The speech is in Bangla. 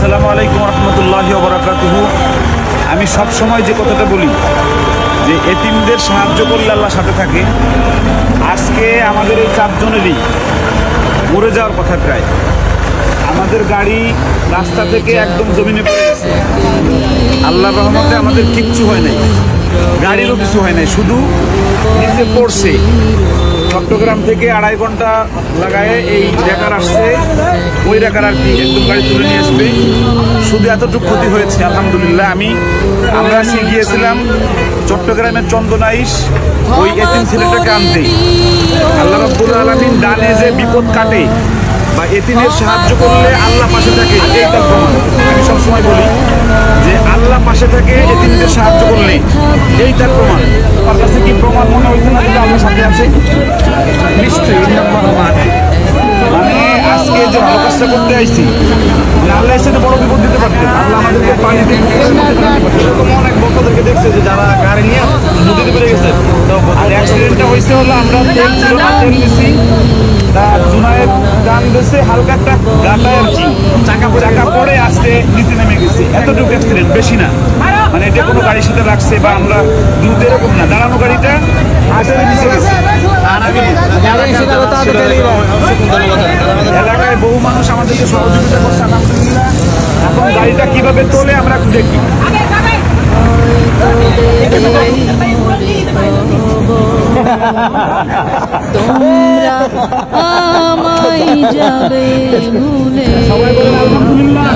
আসসালামু আলাইকুম রহমতুল্লাহি ওয়া বারাকাতুহু। আমি সব সময় যে কথাটা বলি যে এতিমদের সাহায্য করলে আল্লাহ সাথে থাকে। আজকে আমাদের এই চারজনেরই মরে যাওয়ার কথা প্রায়। আমাদের গাড়ি রাস্তা থেকে একদম জমিনে পড়ে গেছে। আল্লাহর রহমতে আমাদের কিচ্ছু হয় নাই, গাড়িরও কিছু হয় নাই, শুধু নিচে পড়ছে। চট্টগ্রাম থেকে 2.5 ঘন্টা লাগায় এই রেকার আসছে, ওই রেকার আর কি একদম গাড়ি তুলে নিয়ে আসবে। শুধু এতটুকু ক্ষতি হয়েছে আলহামদুলিল্লাহ। আমরা আজকে গিয়েছিলাম চট্টগ্রামের চন্দনাইশ ওই এতিম ছেলেটাকে আনতে। আল্লাহ রাব্বুল আলামিন ডানে যে বিপদ কাটে বা এতিমের সাহায্য করলে আল্লাহ পাশে থাকে, এইটা প্রমাণ। আমি সবসময় বলি যে আল্লাহ পাশে থাকে এতিমদের সাহায্য করলে, এইটার প্রমাণ। তার কাছে কি প্রমাণ মনে হয়েছে না যে আল্লাহ সাথে আছে? নিশ্চয়ই। মানে আজকে যে ভালো কাজটা করতে আইছি, আল্লাহ এসে বড় বিপদ দিতে পারতেন। আল্লাহ আমাদেরকে পানিতে অনেক বক্তাদেরকে দেখছে যে যারা গাড়ি নিয়ে নদীতে বেড়ে গেছে। আর অ্যাক্সিডেন্টটা হয়েছে হলো আমরা তেল ছিল না, তেল নিছি, তার জুনায়ের গান দিয়েছে, হালকা একটা গাটায় আর কি চাকা পড়ে আসতে নিচে নেমে গেছে। এতটুকু অ্যাক্সিডেন্ট, বেশি না। মানে এটা কোনো গাড়ির সাথে লাগছে বা আমরা দ্রুত এরকম না, দাঁড়ানো গাড়িটা আসলে নিচে গেছে। এলাকায় বহু মানুষ আমাদেরকে সহযোগিতা করছে আলহামদুলিল্লাহ। এখন গাড়িটা কিভাবে তোলে আমরা একটু দেখি। তোমরা আমায় যাবে ভুলে, সবাই বলেন আলহামদুলিল্লাহ।